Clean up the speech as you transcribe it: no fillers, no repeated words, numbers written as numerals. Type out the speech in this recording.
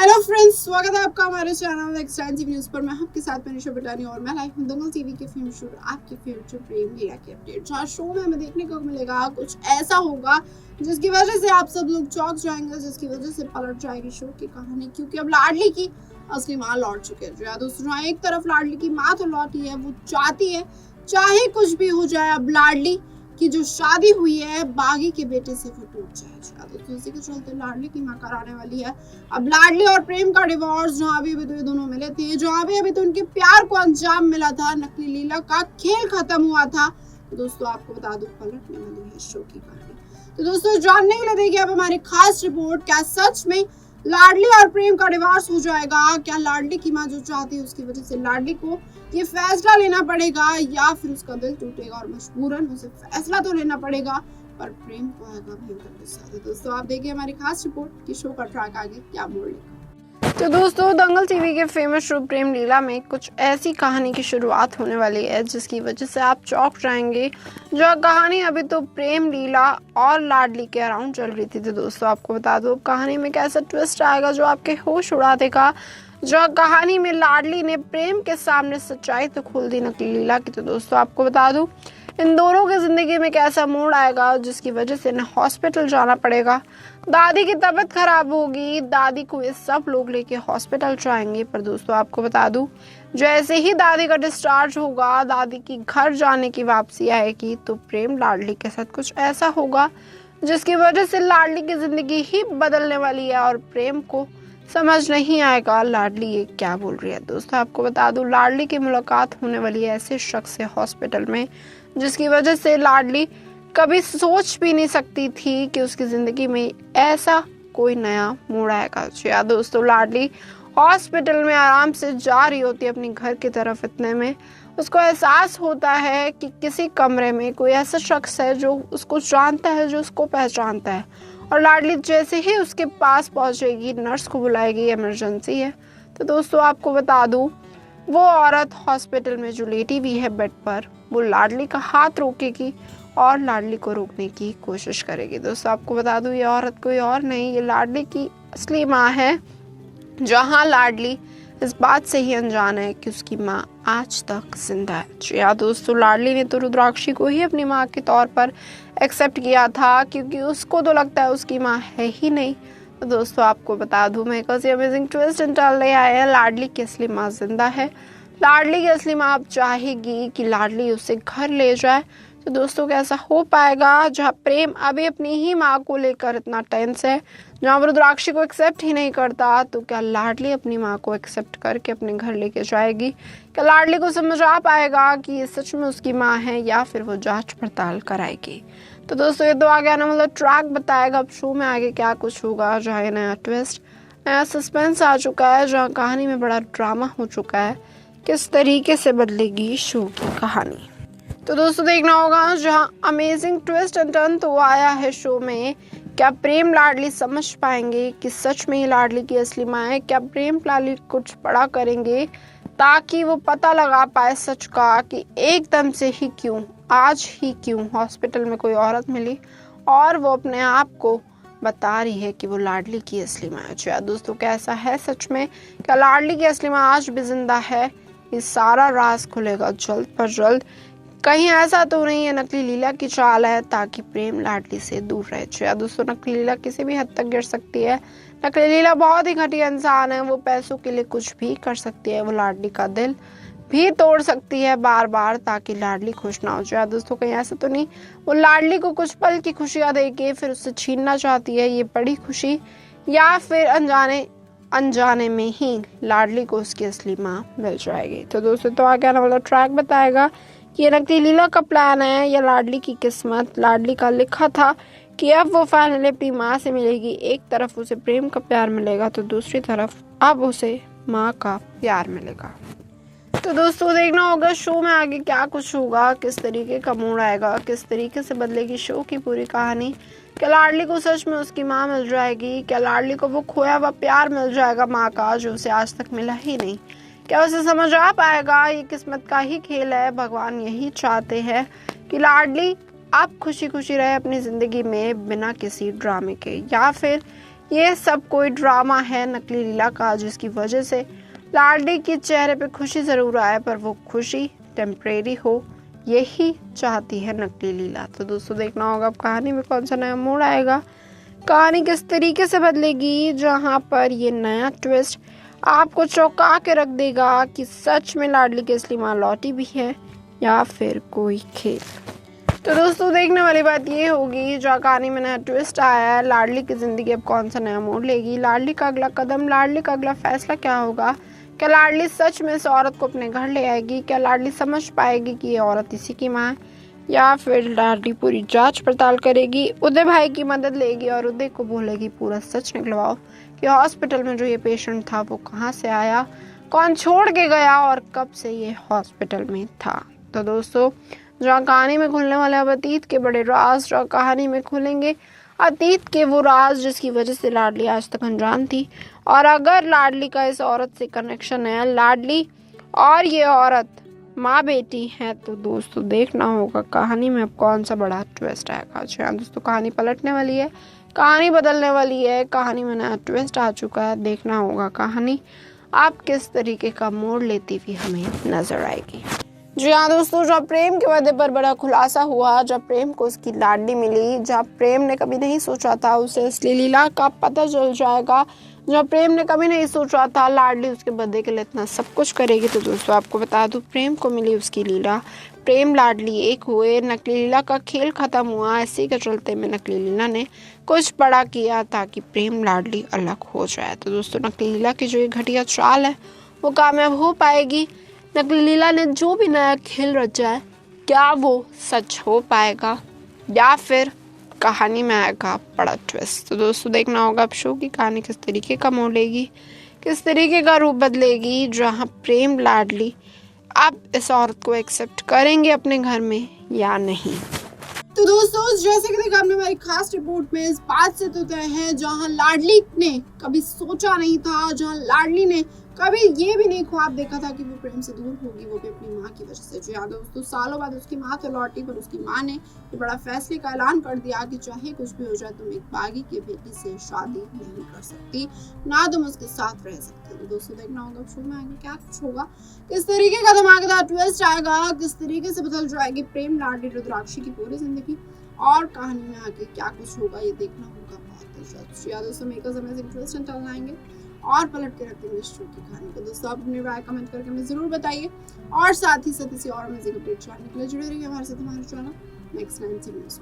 Hello friends, स्वागत है आपका हमारे चैनल एक्सटेंड टीवी न्यूज़ पर। मैं आपके साथ मनीषा बिटानी और मैं लाइव हूं दंगल टीवी के फिल्म शूट आपके फेवरेट प्रेम लीला की अपडेट। जहाँ शो में हमें देखने को मिलेगा कुछ ऐसा होगा जिसकी वजह से आप सब लोग चौंक जाएंगे, जिसकी वजह से पलट जाएगी शो की कहानी, क्योंकि अब लाडली की असली माँ लौट चुके हैं। जी दोस्तों, एक तरफ लाडली की माँ तो लौटी है, वो चाहती है चाहे कुछ भी हो जाए अब लाडली की जो शादी हुई है बागी के बेटे से वो टूट जाए। तो इसी के चलते लाडली की मां कराने वाली है अब लाडली और प्रेम का डिवोर्स। जहां भी अभी तो ये दोनों मिले थे, जहां भी अभी तो उनके प्यार को अंजाम मिला था, नकली लीला का खेल खत्म हुआ था। तो दोस्तों आपको बता दूं पलटने वाली है शो की कहानी। तो दोस्तों जानने के लिए देखिए अब हमारी खास रिपोर्ट। क्या सच में लाडली और प्रेम का डिवोर्स हो जाएगा? क्या लाडली की मां जो चाहती है उसकी वजह से लाडली को ये फैसला लेना पड़ेगा, या फिर उसका दिल टूटेगा और मजबूरन उसे फैसला तो लेना पड़ेगा, पर प्रेम को आएगा भयंकर गुस्सा। तो दोस्तों आप देखिए हमारी खास रिपोर्ट कि शो का ट्रैक आगे क्या मोड़ लेगा। तो दोस्तों दंगल टीवी के फेमस शो प्रेम लीला में कुछ ऐसी कहानी की शुरुआत होने वाली है जिसकी वजह से आप चौंक जाएंगे। जो कहानी अभी तो प्रेम लीला और लाडली के अराउंड चल रही थी, तो दोस्तों आपको बता दो कहानी में कैसा ट्विस्ट आएगा जो आपके होश उड़ा देगा। जो कहानी में लाडली ने प्रेम के सामने सच्चाई तो खोल दी नकली लीला की, तो दोस्तों आपको बता दूं इन दोनों की जिंदगी में कैसा मोड़ आएगा जिसकी वजह से इन्हें हॉस्पिटल जाना पड़ेगा। दादी की तबीयत खराब होगी, दादी को ये सब लोग लेके हॉस्पिटल जाएंगे। पर दोस्तों आपको बता दूं जैसे ही दादी का डिस्चार्ज होगा, दादी की घर जाने की वापसी आएगी, तो प्रेम लाडली के साथ कुछ ऐसा होगा जिसकी वजह से लाडली की जिंदगी ही बदलने वाली है और प्रेम को समझ नहीं आएगा लाडली ये क्या बोल रही है। दोस्तों आपको बता दूं लाडली की मुलाकात होने वाली है ऐसे शख्स से हॉस्पिटल में जिसकी वजह से लाडली कभी सोच भी नहीं सकती थी कि उसकी जिंदगी में ऐसा कोई नया मोड़ आएगा। जी हाँ दोस्तों, लाडली हॉस्पिटल में आराम से जा रही होती है अपनी घर की तरफ, इतने में उसको एहसास होता है कि किसी कमरे में कोई ऐसा शख्स है जो उसको जानता है, जो उसको पहचानता है। और लाडली जैसे ही उसके पास पहुंचेगी, नर्स को बुलाएगी, इमरजेंसी है। तो दोस्तों आपको बता दूं वो औरत हॉस्पिटल में जो लेटी हुई है बेड पर, वो लाडली का हाथ रोकेगी और लाडली को रोकने की कोशिश करेगी। दोस्तों आपको बता दूं ये औरत कोई और नहीं, ये लाडली की असली माँ है। जहाँ लाडली इस बात से ही अनजान है कि उसकी माँ आज तक जिंदा है। जी हाँ दोस्तों, लाडली ने तो रुद्राक्षी को ही अपनी माँ के तौर पर एक्सेप्ट किया था क्योंकि उसको तो लगता है उसकी माँ है ही नहीं। तो दोस्तों आपको बता दूं मैं एक अमेजिंग ट्विस्ट निकाल ले आए हैं। लाडली की असली माँ जिंदा है। लाडली की असली माँ अब चाहेगी कि लाडली उसे घर ले जाए। तो दोस्तों कैसा हो पाएगा? जहाँ प्रेम अभी अपनी ही माँ को लेकर इतना टेंस है, जहाँ वो रुद्राक्षी को एक्सेप्ट ही नहीं करता, तो क्या लाडली अपनी माँ को एक्सेप्ट करके अपने घर लेके जाएगी? क्या लाडली को समझ आ पाएगा कि ये सच में उसकी माँ है, या फिर वो जांच पड़ताल कराएगी? तो दोस्तों ये तो आगे आने वाला ट्रैक बताएगा अब शो में आगे क्या कुछ होगा। जहाँ ये नया ट्विस्ट, नया सस्पेंस आ चुका है, जहाँ कहानी में बड़ा ड्रामा हो चुका है, किस तरीके से बदलेगी शो की कहानी। तो दोस्तों देखना होगा। जहाँ अमेजिंग ट्विस्ट एंड टर्न तो आया है शो में, क्या प्रेम लाडली समझ पाएंगे कि सच में ही लाडली की असली माँ है? क्या प्रेम लाडली कुछ बड़ा करेंगे ताकि वो पता लगा पाए सच का कि एकदम से ही क्यों, आज ही क्यों हॉस्पिटल में कोई औरत मिली और वो अपने आप को बता रही है कि वो लाडली की असली माँ है। अच्छा दोस्तों कैसा है सच में? क्या लाडली की असली माँ आज भी जिंदा है? ये सारा राज खुलेगा जल्द पर जल्द। कहीं ऐसा तो नहीं है नकली लीला की चाल है ताकि प्रेम लाडली से दूर रहे? अच्छा दोस्तों नकली लीला किसी भी हद तक गिर सकती है। नकली लीला बहुत ही घटिया इंसान है, वो पैसों के लिए कुछ भी कर सकती है। वो लाडली का दिल भी तोड़ सकती है बार बार ताकि लाडली खुश ना हो जाए। दोस्तों कहीं ऐसा तो नहीं वो लाडली को कुछ पल की खुशियां देके फिर उससे छीनना चाहती है ये बड़ी खुशी, या फिर अनजाने में ही लाडली को उसकी असली माँ मिल जाएगी? तो दोस्तों तो आगे आने वाला ट्रैक बताएगा कि ये नकली लीला का प्लान है या लाडली की किस्मत। लाडली का लिखा था कि अब वो फाइनली अपनी माँ से मिलेगी। एक तरफ उसे प्रेम का प्यार मिलेगा तो दूसरी तरफ अब उसे माँ का प्यार मिलेगा। तो दोस्तों देखना होगा शो में आगे क्या कुछ होगा, किस तरीके का मोड़ आएगा, किस तरीके से बदलेगी शो की पूरी कहानी। क्या लाडली को सच में उसकी माँ मिल जाएगी? क्या लाडली को वो खोया हुआ प्यार मिल जाएगा माँ का, जो उसे आज तक मिला ही नहीं? क्या उसे समझ आ पाएगा ये किस्मत का ही खेल है? भगवान यही चाहते हैं कि लाडली अब खुशी खुशी रहे अपनी जिंदगी में बिना किसी ड्रामे के, या फिर ये सब कोई ड्रामा है नकली लीला का, जिसकी वजह से लाडली के चेहरे पे खुशी जरूर आए पर वो खुशी टेम्परेरी हो, यही चाहती है नकली लीला। तो दोस्तों देखना होगा अब कहानी में कौन सा नया मोड़ आएगा, कहानी किस तरीके से बदलेगी, जहां पर ये नया ट्विस्ट आपको चौंका के रख देगा कि सच में लाडली की असली मां लौटी भी है या फिर कोई खेल। तो दोस्तों देखने वाली बात ये होगी, जो कहानी में नया ट्विस्ट आया है, लाडली की ज़िंदगी अब कौन सा नया मोड़ लेगी, लाडली का अगला कदम, लाडली का अगला फैसला क्या होगा। क्या लाडली सच में इस औरत को अपने घर ले आएगी, क्या लाडली समझ पाएगी कि ये औरत इसी की माँ है, या फिर लाडली पूरी जांच पड़ताल करेगी, उदय भाई की मदद लेगी और उदय को बोलेगी पूरा सच निकलवाओ कि हॉस्पिटल में जो ये पेशेंट था वो कहाँ से आया, कौन छोड़ के गया और कब से ये हॉस्पिटल में था। तो दोस्तों जहाँ कहानी में खुलने वाले अब अतीत के बड़े राज, जहाँ कहानी में खुलेंगे अतीत के वो राज जिसकी वजह से लाडली आज तक अनजान थी, और अगर लाडली का इस औरत से कनेक्शन है, लाडली और ये औरत माँ बेटी है, तो दोस्तों देखना होगा कहानी में अब कौन सा बड़ा ट्विस्ट आएगा। जी हाँ दोस्तों, कहानी पलटने वाली है, कहानी बदलने वाली है, कहानी में नया ट्विस्ट आ चुका है। देखना होगा कहानी आप किस तरीके का मोड़ लेती हुई हमें नजर आएगी। जी हाँ दोस्तों, जब प्रेम के वादे पर बड़ा खुलासा हुआ, जब प्रेम को उसकी लाडली मिली, जब प्रेम ने कभी नहीं सोचा था उसे असली लीला का पता चल जाएगा, जब प्रेम ने कभी नहीं सोचा था लाडली उसके बर्थडे के लिए इतना सब कुछ करेगी, तो दोस्तों आपको बता दूं प्रेम को मिली उसकी लीला, प्रेम लाडली एक हुए, नकली लीला का खेल खत्म हुआ। इसी के चलते में नकली लीला ने कुछ बड़ा किया ताकि प्रेम लाडली अलग हो जाए। तो दोस्तों नकली लीला की जो ये घटिया चाल है वो कामयाब हो पाएगी। नकली लीला ने जो भी नया खेल रचा है, क्या वो सच हो पाएगा या फिर कहानी में आएगा बड़ा ट्विस्ट। तो दोस्तों देखना होगा अब शो की कहानी किस तरीके का मोड़ लेगी, किस तरीके का रूप बदलेगी, जहाँ प्रेम लाडली अब इस औरत को एक्सेप्ट करेंगे अपने घर में या नहीं। तो दोस्तों जैसे कि देखा हमने हमारी खास रिपोर्ट में इस बात से तो तय है, जहां लाडली ने कभी सोचा नहीं था, जहां लाडली ने कभी ये भी नहीं ख्वाब देखा था कि वो प्रेम से दूर होगी, वो भी अपनी माँ की वजह से। जी हाँ दोस्तों, सालों बाद उसकी माँ तो लौटी, पर उसकी माँ ने ये बड़ा फैसले का ऐलान कर दिया कि चाहे कुछ भी हो जाए तुम एक बागी की बेटी से शादी नहीं कर सकती, ना तुम उसके साथ रह सकते। तो दोस्तों देखना होगा शो में आगे क्या कुछ होगा, किस तरीके का धमाकेदार ट्विस्ट आएगा, किस तरीके से बदल जाएगी प्रेम लाडली रुद्राक्षी की पूरी जिंदगी, और कहानी में आगे क्या कुछ होगा ये देखना होगा बहुत जल्द। या दोस्तों मेकर्स अमेजिंग ट्विस्ट एंड लाएंगे और पलट के रखेंगे इस शो की कहानी को। दोस्तों आप अपनी राय कमेंट करके हमें जरूर बताइए, और साथ ही इसी और अमेजिंग अपडेट जानने के लिए जुड़े रहिए हमारे साथ, हमारे चैनल नेक्स्ट 9 न्यूज़।